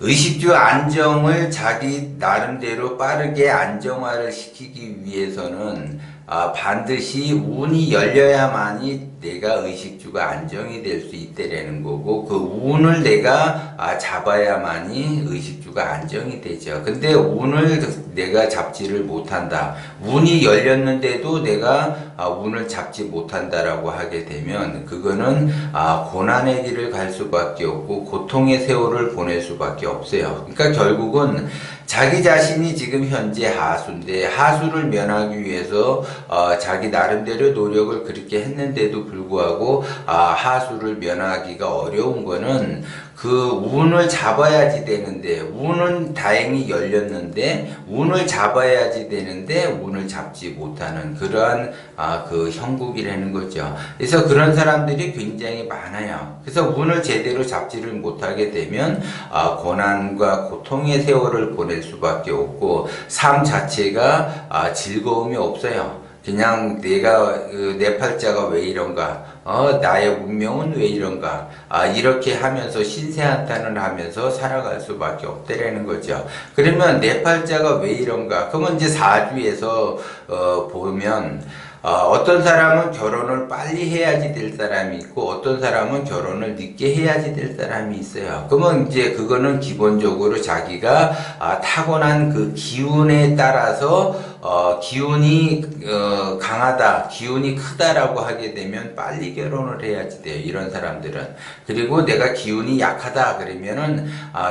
의식주 안정을 자기 나름대로 빠르게 안정화를 시키기 위해서는 반드시 운이 열려야만이 내가 의식주가 안정이 될 수 있다라는 거고, 그 운을 내가 잡아야만이 의식주가 안정이 되죠. 근데 운을 내가 잡지를 못한다. 운이 열렸는데도 내가 운을 잡지 못한다라고 하게 되면 그거는 고난의 길을 갈 수밖에 없고 고통의 세월을 보낼 수밖에 없어요. 그러니까 결국은 자기 자신이 지금 현재 하수인데, 하수를 면하기 위해서 자기 나름대로 노력을 그렇게 했는데도 불구하고 하수를 면하기가 어려운 거는 그 운을 잡아야지 되는데, 운은 다행히 열렸는데 운을 잡아야지 되는데 운을 잡지 못하는 그러한 그 형국이라는 거죠. 그래서 그런 사람들이 굉장히 많아요. 그래서 운을 제대로 잡지를 못하게 되면 고난과 고통의 세월을 보낼 수밖에 없고, 삶 자체가 즐거움이 없어요. 그냥 내 팔자가 왜 이런가, 나의 운명은 왜 이런가, 이렇게 하면서 신세한탄을 하면서 살아갈 수밖에 없다라는 거죠. 그러면 내 팔자가 왜 이런가, 그러면 이제 사주에서 보면 어떤 사람은 결혼을 빨리 해야지 될 사람이 있고, 어떤 사람은 결혼을 늦게 해야지 될 사람이 있어요. 그러면 이제 그거는 기본적으로 자기가 타고난 그 기운에 따라서 기운이 강하다, 기운이 크다라고 하게 되면 빨리 결혼을 해야지 돼요, 이런 사람들은. 그리고 내가 기운이 약하다 그러면은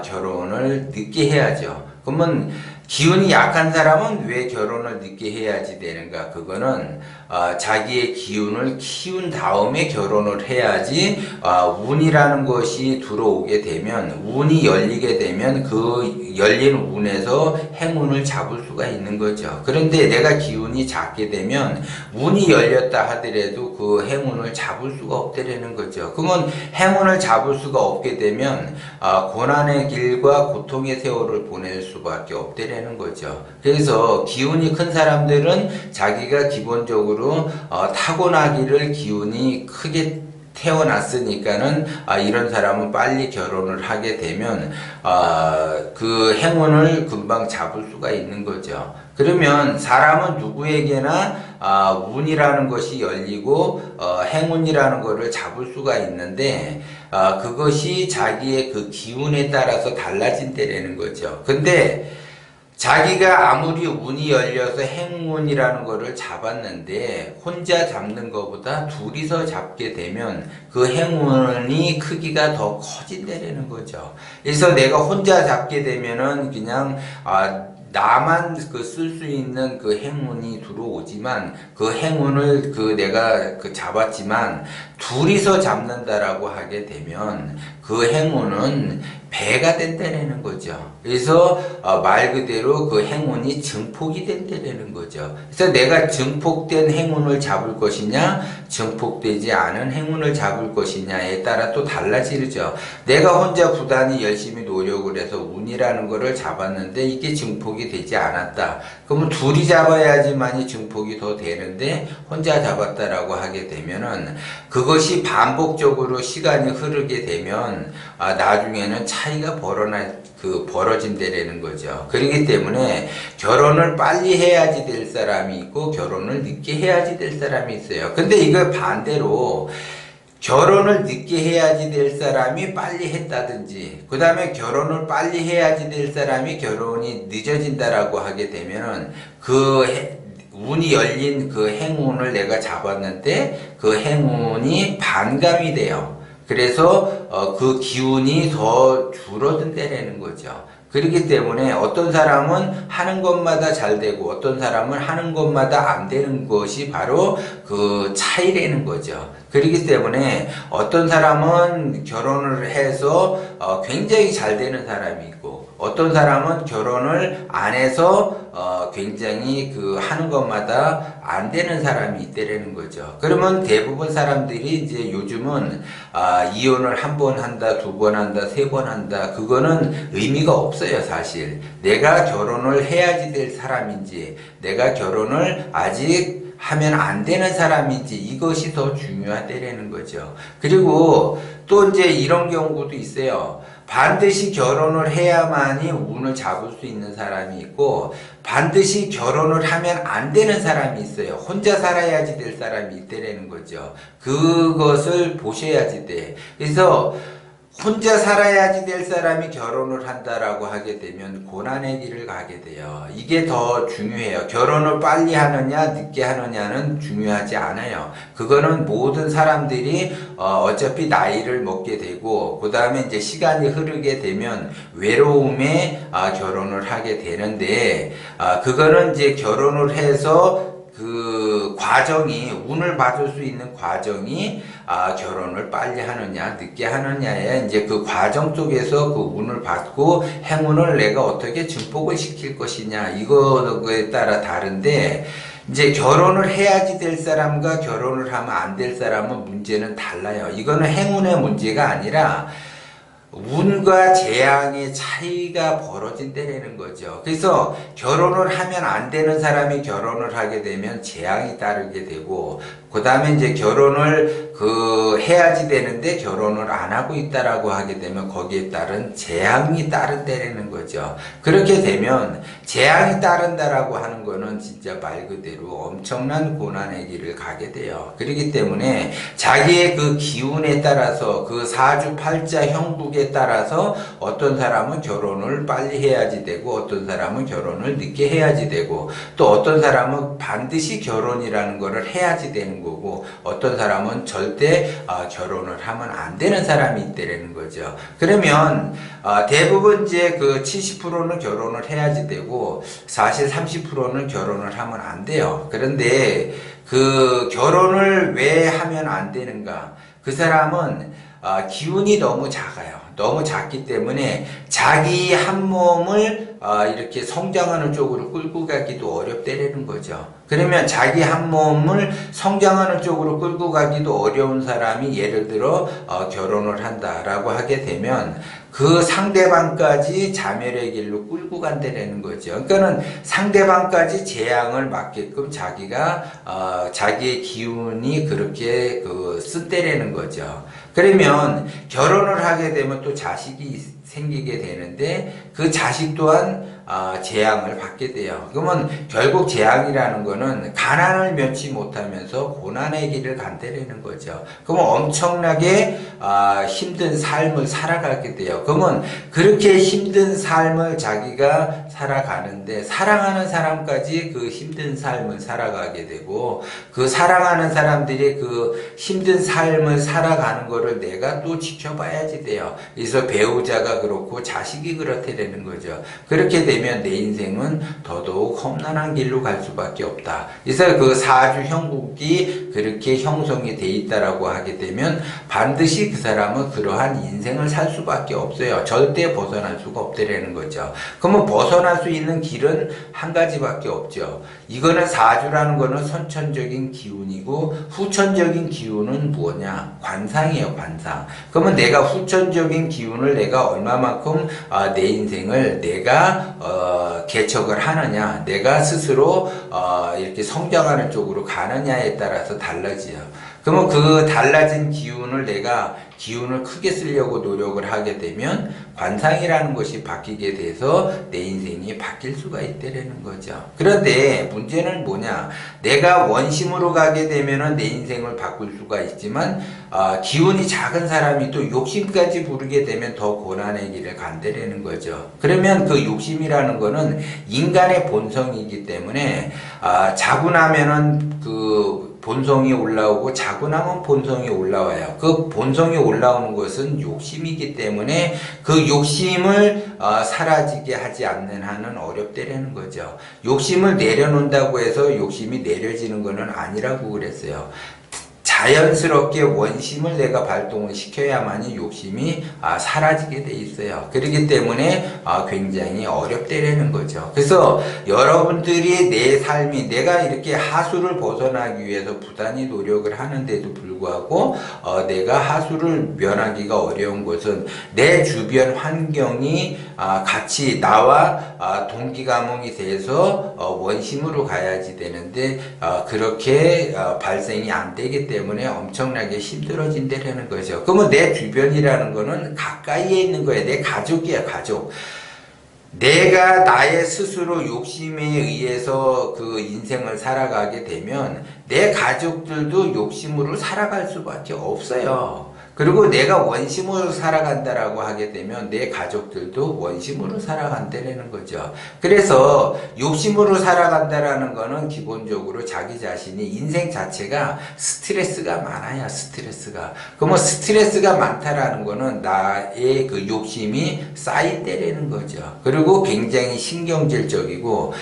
결혼을 늦게 해야죠. 그러면 기운이 약한 사람은 왜 결혼을 늦게 해야지 되는가? 그거는 자기의 기운을 키운 다음에 결혼을 해야지, 운이라는 것이 들어오게 되면, 운이 열리게 되면 그 열린 운에서 행운을 잡을 수가 있는 거죠. 그런데 내가 기운이 작게 되면 운이 열렸다 하더라도 그 행운을 잡을 수가 없다라는 거죠. 그러면 행운을 잡을 수가 없게 되면 고난의 길과 고통의 세월을 보낼 수밖에 없다라는 거죠. 그래서 기운이 큰 사람들은 자기가 기본적으로 타고나기를 기운이 크게 태어났으니까는 이런 사람은 빨리 결혼을 하게 되면 그 행운을 금방 잡을 수가 있는 거죠. 그러면 사람은 누구에게나 운이라는 것이 열리고 행운이라는 것을 잡을 수가 있는데, 그것이 자기의 그 기운에 따라서 달라진다라는 거죠. 근데 자기가 아무리 운이 열려서 행운이라는 거를 잡았는데, 혼자 잡는 것보다 둘이서 잡게 되면 그 행운이 크기가 더 커진다는 거죠. 그래서 내가 혼자 잡게 되면은 그냥 나만 쓸 수 있는 그 행운이 들어오지만, 그 행운을 내가 잡았지만 둘이서 잡는다라고 하게 되면 그 행운은 배가 된다는 거죠. 그래서 말 그대로 그 행운이 증폭이 된다는 거죠. 그래서 내가 증폭된 행운을 잡을 것이냐, 증폭되지 않은 행운을 잡을 것이냐에 따라 또 달라지죠. 내가 혼자 부단히 열심히 노력을 해서 운이라는 거를 잡았는데 이게 증폭이 되지 않았다. 그러면 둘이 잡아야지만이 증폭이 더 되는데 혼자 잡았다라고 하게 되면은, 그것이 반복적으로 시간이 흐르게 되면 나중에는 차이가 벌어진다라는 거죠. 그렇기 때문에 결혼을 빨리 해야지 될 사람이 있고 결혼을 늦게 해야지 될 사람이 있어요. 근데 이걸 반대로 결혼을 늦게 해야지 될 사람이 빨리 했다든지, 그 다음에 결혼을 빨리 해야지 될 사람이 결혼이 늦어진다라고 하게 되면은 운이 열린 그 행운을 내가 잡았는데 그 행운이 반감이 돼요. 그래서 그 기운이 더 줄어든다라는 거죠. 그렇기 때문에 어떤 사람은 하는 것마다 잘 되고 어떤 사람은 하는 것마다 안 되는 것이 바로 그 차이라는 거죠. 그렇기 때문에 어떤 사람은 결혼을 해서 굉장히 잘 되는 사람이 있고, 어떤 사람은 결혼을 안 해서 굉장히 하는 것마다 안 되는 사람이 있다라는 거죠. 그러면 대부분 사람들이 이제 요즘은 이혼을 한 번 한다, 두 번 한다, 세 번 한다, 그거는 의미가 없어요. 사실 내가 결혼을 해야지 될 사람인지, 내가 결혼을 아직 하면 안 되는 사람인지, 이것이 더 중요하다라는 거죠. 그리고 또 이제 이런 경우도 있어요. 반드시 결혼을 해야만이 운을 잡을 수 있는 사람이 있고, 반드시 결혼을 하면 안 되는 사람이 있어요. 혼자 살아야지 될 사람이 있다라는 거죠. 그것을 보셔야지 돼. 그래서 혼자 살아야지 될 사람이 결혼을 한다라고 하게 되면 고난의 길을 가게 돼요. 이게 더 중요해요. 결혼을 빨리 하느냐 늦게 하느냐는 중요하지 않아요. 그거는 모든 사람들이 어차피 나이를 먹게 되고, 그 다음에 이제 시간이 흐르게 되면 외로움에 결혼을 하게 되는데, 그거는 이제 결혼을 해서 그 과정이, 운을 받을 수 있는 과정이 결혼을 빨리 하느냐 늦게 하느냐에 이제 그 과정 속에서 그 운을 받고 행운을 내가 어떻게 증폭을 시킬 것이냐, 이거에 따라 다른데, 이제 결혼을 해야지 될 사람과 결혼을 하면 안 될 사람은 문제는 달라요. 이거는 행운의 문제가 아니라 운과 재앙의 차이가 벌어진다는 거죠. 그래서 결혼을 하면 안 되는 사람이 결혼을 하게 되면 재앙이 따르게 되고, 그 다음에 이제 결혼을 해야지 되는데 결혼을 안 하고 있다라고 하게 되면 거기에 따른 재앙이 따른다는 거죠. 그렇게 되면 재앙이 따른다라고 하는 거는 진짜 말 그대로 엄청난 고난의 길을 가게 돼요. 그렇기 때문에 자기의 그 기운에 따라서, 그 사주팔자 형국에 따라서 어떤 사람은 결혼을 빨리 해야지 되고, 어떤 사람은 결혼을 늦게 해야지 되고, 또 어떤 사람은 반드시 결혼이라는 거를 해야지 되는 거고, 어떤 사람은 절대 결혼을 하면 안 되는 사람이 있다는 거죠. 그러면 대부분 이제 그 70%는 결혼을 해야지 되고, 사실 30%는 결혼을 하면 안 돼요. 그런데 그 결혼을 왜 하면 안 되는가? 그 사람은 기운이 너무 작아요. 너무 작기 때문에 자기 한 몸을 이렇게 성장하는 쪽으로 끌고 가기도 어렵다는 거죠. 그러면 자기 한 몸을 성장하는 쪽으로 끌고 가기도 어려운 사람이 예를 들어 결혼을 한다라고 하게 되면 그 상대방까지 자멸의 길로 끌고 간다는 거죠. 그러니까는 상대방까지 재앙을 맞게끔 자기가 자기의 기운이 그렇게 쓴다라는 거죠. 그러면 결혼을 하게 되면 또 자식이 생기게 되는데, 그 자식 또한 재앙을 받게 돼요. 그러면 결국 재앙이라는 거는 가난을 면치 못하면서 고난의 길을 간다는 거죠. 그러면 엄청나게 힘든 삶을 살아가게 돼요. 그러면 그렇게 힘든 삶을 자기가 살아가는데, 사랑하는 사람까지 그 힘든 삶을 살아가게 되고, 그 사랑하는 사람들이 그 힘든 삶을 살아가는 거를 내가 또 지켜봐야지 돼요. 그래서 배우자가 그렇고 자식이 그렇다는 거죠. 그렇게 되면 내 인생은 더더욱 험난한 길로 갈 수밖에 없다. 그래서 그 사주 형국이 그렇게 형성이 돼 있다라고 하게 되면 반드시 그 사람은 그러한 인생을 살 수밖에 없어요. 절대 벗어날 수가 없다라는 거죠. 그러면 벗어날 수 있는 길은 한 가지밖에 없죠. 이거는 사주라는 거는 선천적인 기운이고, 후천적인 기운은 뭐냐? 관상이에요, 관상. 그러면 내가 후천적인 기운을 내가 얼마만큼 내 인생을 내가 개척을 하느냐, 내가 스스로 이렇게 성장하는 쪽으로 가느냐에 따라서 달라져요. 그러면 그 달라진 기운을 내가 기운을 크게 쓰려고 노력을 하게 되면 관상이라는 것이 바뀌게 돼서 내 인생이 바뀔 수가 있다는 거죠. 그런데 문제는 뭐냐? 내가 원심으로 가게 되면 내 인생을 바꿀 수가 있지만 기운이 작은 사람이 또 욕심까지 부르게 되면 더 고난의 길을 간다는 거죠. 그러면 그 욕심이라는 거는 인간의 본성이기 때문에 자고 나면은 그 본성이 올라오고, 자고 나면 본성이 올라와요. 그 본성이 올라오는 것은 욕심이기 때문에 그 욕심을 사라지게 하지 않는 한은 어렵다는 거죠. 욕심을 내려놓는다고 해서 욕심이 내려지는 것은 아니라고 그랬어요. 자연스럽게 원심을 내가 발동을 시켜야만이 욕심이 사라지게 돼 있어요. 그렇기 때문에 굉장히 어렵다라는 거죠. 그래서 여러분들이 내 삶이, 내가 이렇게 하수를 벗어나기 위해서 부단히 노력을 하는데도 불구하고 내가 하수를 면하기가 어려운 것은 내 주변 환경이 같이 나와 동기감흥이 돼서 원심으로 가야지 되는데 그렇게 발생이 안 되기 때문에 때문에 엄청나게 힘들어진다는 거죠. 그러면 내 주변이라는 거는 가까이에 있는 거예요. 내 가족이야, 가족. 내가 나의 스스로 욕심에 의해서 그 인생을 살아가게 되면 내 가족들도 욕심으로 살아갈 수밖에 없어요. 그리고 내가 원심으로 살아간다라고 하게 되면 내 가족들도 원심으로 살아간다는 거죠. 그래서 욕심으로 살아간다라는 거는 기본적으로 자기 자신이 인생 자체가 스트레스가 많아요. 스트레스가. 그러면 스트레스가 많다라는 거는 나의 그 욕심이 쌓인다라는 거죠. 그리고 굉장히 신경질적이고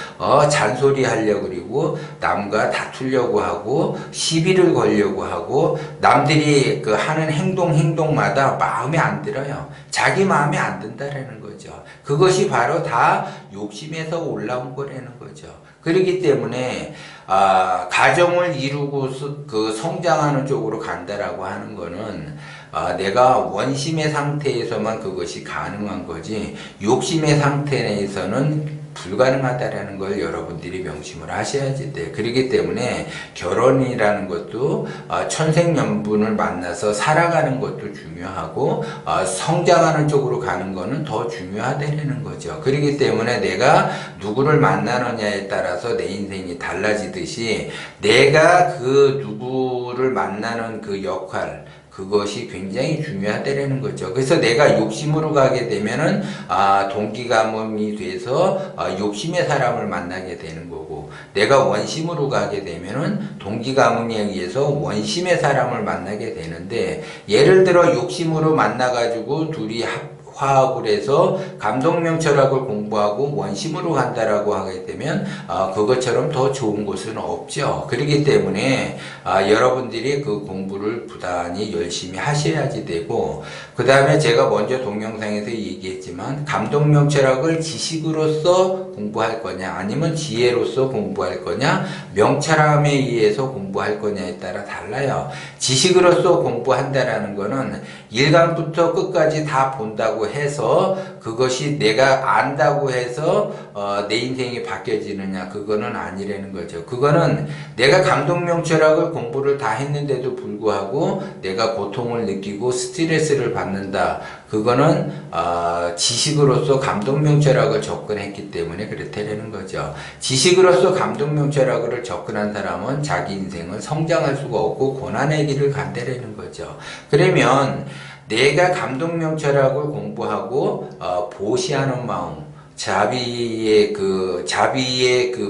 잔소리 하려고 그리고 남과 다투려고 하고 시비를 걸려고 하고 남들이 그 하는 행동마다 마음에 안 들어요. 자기 마음에 안 든다라는 거죠. 그것이 바로 다 욕심에서 올라온 거라는 거죠. 그렇기 때문에 가정을 이루고 그 성장하는 쪽으로 간다라고 하는 거는 내가 원심의 상태에서만 그것이 가능한 거지 욕심의 상태에서는 불가능하다라는 걸 여러분들이 명심을 하셔야지 돼. 그렇기 때문에 결혼이라는 것도 천생연분을 만나서 살아가는 것도 중요하고 성장하는 쪽으로 가는 거는 더 중요하다는 거죠. 그렇기 때문에 내가 누구를 만나느냐에 따라서 내 인생이 달라지듯이 내가 그 누구를 만나는 그 역할 그것이 굉장히 중요하다라는 거죠. 그래서 내가 욕심으로 가게 되면은 동기가문이 돼서 욕심의 사람을 만나게 되는 거고, 내가 원심으로 가게 되면은 동기가문에 의해서 원심의 사람을 만나게 되는데, 예를 들어 욕심으로 만나가지고 둘이 화합을 해서 감독명철학을 공부하고 원심으로 간다라고 하게 되면 그것처럼 더 좋은 곳은 없죠. 그렇기 때문에 여러분들이 그 공부를 부단히 열심히 하셔야지 되고, 그 다음에 제가 먼저 동영상에서 얘기했지만 감독명철학을 지식으로서 공부할 거냐 아니면 지혜로서 공부할 거냐 명철함에 의해서 공부할 거냐에 따라 달라요. 지식으로서 공부한다라는 거는 1강부터 끝까지 다 본다고 해서 그것이 내가 안다고 해서 내 인생이 바뀌어지느냐, 그거는 아니라는 거죠. 그거는 내가 감독명철학을 공부를 다 했는데도 불구하고 내가 고통을 느끼고 스트레스를 받는다. 그거는 지식으로서 감독명철학을 접근했기 때문에 그렇다는 거죠. 지식으로서 감독명철학을 접근한 사람은 자기 인생을 성장할 수가 없고 고난의 길을 간다라는 거죠. 그러면 내가 감독명철학을 공부하고 보시하는 마음, 자비의 그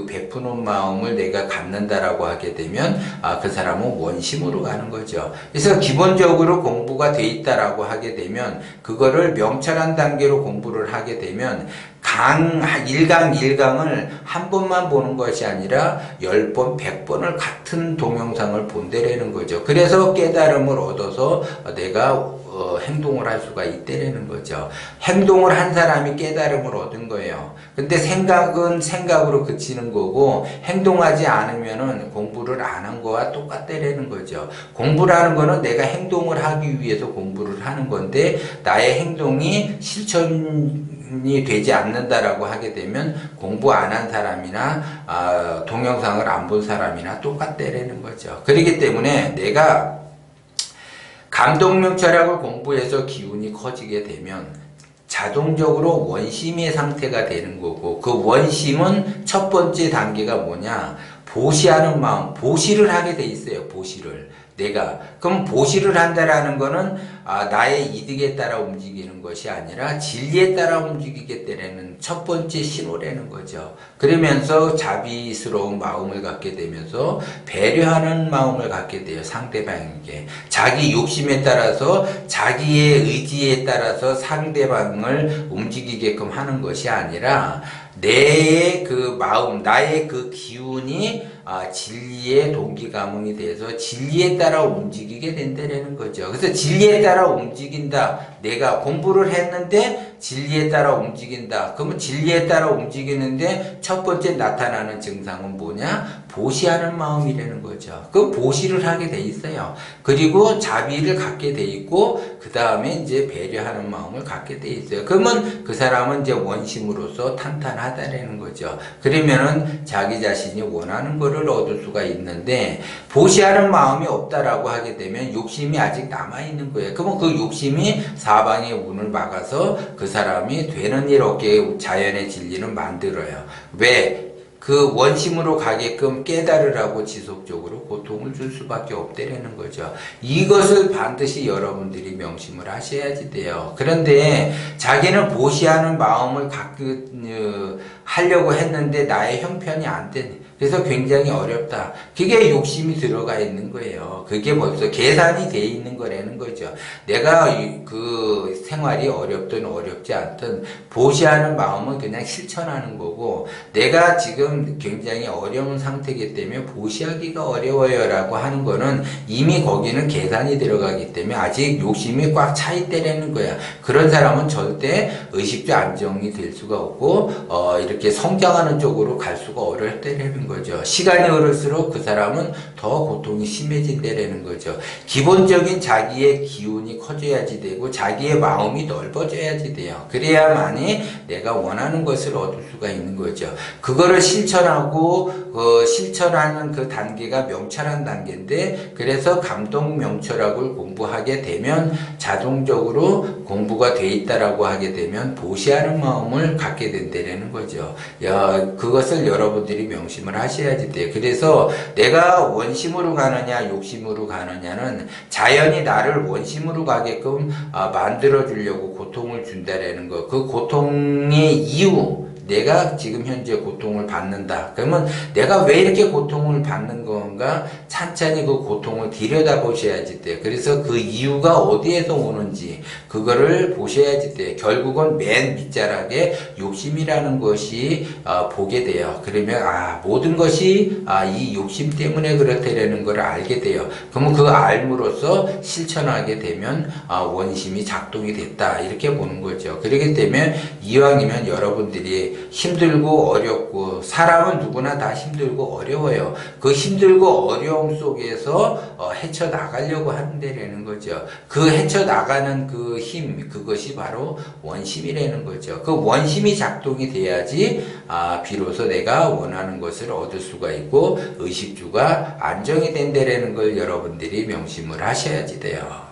베푸는 마음을 내가 갖는다라고 하게 되면 그 사람은 원심으로 가는 거죠. 그래서 기본적으로 공부가 돼 있다라고 하게 되면 그거를 명철한 단계로 공부를 하게 되면 1강을 한 번만 보는 것이 아니라 10번, 100번을 같은 동영상을 본다라는 거죠. 그래서 깨달음을 얻어서 내가 행동을 할 수가 있다라는 거죠. 행동을 한 사람이 깨달음을 얻은 거예요. 근데 생각은 생각으로 그치는 거고 행동하지 않으면은 공부를 안 한 거와 똑같다라는 거죠. 공부라는 거는 내가 행동을 하기 위해서 공부를 하는 건데 나의 행동이 실천이 되지 않는다라고 하게 되면 공부 안 한 사람이나 동영상을 안 본 사람이나 똑같다라는 거죠. 그렇기 때문에 내가 감독명철학을 공부해서 기운이 커지게 되면 자동적으로 원심의 상태가 되는 거고, 그 원심은 첫 번째 단계가 뭐냐, 보시하는 마음, 보시를 하게 돼 있어요. 보시를 그럼 보시를 한다라는 거는 나의 이득에 따라 움직이는 것이 아니라 진리에 따라 움직이겠다라는 첫 번째 신호라는 거죠. 그러면서 자비스러운 마음을 갖게 되면서 배려하는 마음을 갖게 돼요. 상대방에게. 자기 욕심에 따라서 자기의 의지에 따라서 상대방을 움직이게끔 하는 것이 아니라 내 그 마음, 나의 그 기운이 진리의 동기가문이 돼서 진리에 따라 움직이게 된다는 거죠. 그래서 진리에 따라 움직인다. 내가 공부를 했는데 진리에 따라 움직인다. 그러면 진리에 따라 움직이는데 첫 번째 나타나는 증상은 뭐냐? 보시하는 마음이라는 거죠. 그 보시를 하게 돼 있어요. 그리고 자비를 갖게 돼 있고 그 다음에 이제 배려하는 마음을 갖게 돼 있어요. 그러면 그 사람은 이제 원심으로서 탄탄하다라는 거죠. 그러면은 자기 자신이 원하는 거를 이거를 얻을 수가 있는데, 보시하는 마음이 없다라고 하게 되면 욕심이 아직 남아있는 거예요. 그러면 그 욕심이 사방의 운을 막아서 그 사람이 되는 일 없게 자연의 진리는 만들어요. 왜? 그 원심으로 가게끔 깨달으라고 지속적으로 고통을 줄 수밖에 없다라는 거죠. 이것을 반드시 여러분들이 명심을 하셔야지 돼요. 그런데 자기는 보시하는 마음을 하려고 했는데 나의 형편이 안 되네. 그래서 굉장히 어렵다. 그게 욕심이 들어가 있는 거예요. 그게 벌써 계산이 돼 있는 거라는 거죠. 내가 그 생활이 어렵든 어렵지 않든 보시하는 마음은 그냥 실천하는 거고, 내가 지금 굉장히 어려운 상태이기 때문에 보시하기가 어려워요 라고 하는 거는 이미 거기는 계산이 들어가기 때문에 아직 욕심이 꽉 차 있다라는 거야. 그런 사람은 절대 의식주 안정이 될 수가 없고 이렇게 성장하는 쪽으로 갈 수가 어렵다라는 거죠. 시간이 흐를수록 그 사람은 더 고통이 심해진다라는 거죠. 기본적인 자기의 기운이 커져야지 되고 자기의 마음이 넓어져야지 돼요. 그래야만이 내가 원하는 것을 얻을 수가 있는 거죠. 그거를 실천하고 실천하는 그 단계가 명철한 단계인데, 그래서 감동 명철학을 공부하게 되면 자동적으로 공부가 돼 있다라고 하게 되면 보시하는 마음을 갖게 된다라는 거죠. 그것을 여러분들이 명심을 하셔야지 돼요. 그래서 내가 원심으로 가느냐 욕심으로 가느냐는 자연이 나를 원심으로 가게끔 만들어 주려고 고통을 준다라는 거. 그 고통의 이유, 내가 지금 현재 고통을 받는다. 그러면 내가 왜 이렇게 고통을 받는 건가? 찬찬히 그 고통을 들여다보셔야지 돼요. 그래서 그 이유가 어디에서 오는지 그거를 보셔야지 돼요. 결국은 맨 밑자락에 욕심이라는 것이 보게 돼요. 그러면 모든 것이 이 욕심 때문에 그렇다라는 걸 알게 돼요. 그러면 그 알므로써 실천하게 되면 원심이 작동이 됐다, 이렇게 보는 거죠. 그렇기 때문에 이왕이면 여러분들이 힘들고 어렵고, 사람은 누구나 다 힘들고 어려워요. 그 힘들고 어려움 속에서 헤쳐나가려고 하는데라는 거죠. 그 헤쳐나가는 그 힘, 그것이 바로 원심이라는 거죠. 그 원심이 작동이 돼야지 비로소 내가 원하는 것을 얻을 수가 있고 의식주가 안정이 된다라는 걸 여러분들이 명심을 하셔야지 돼요.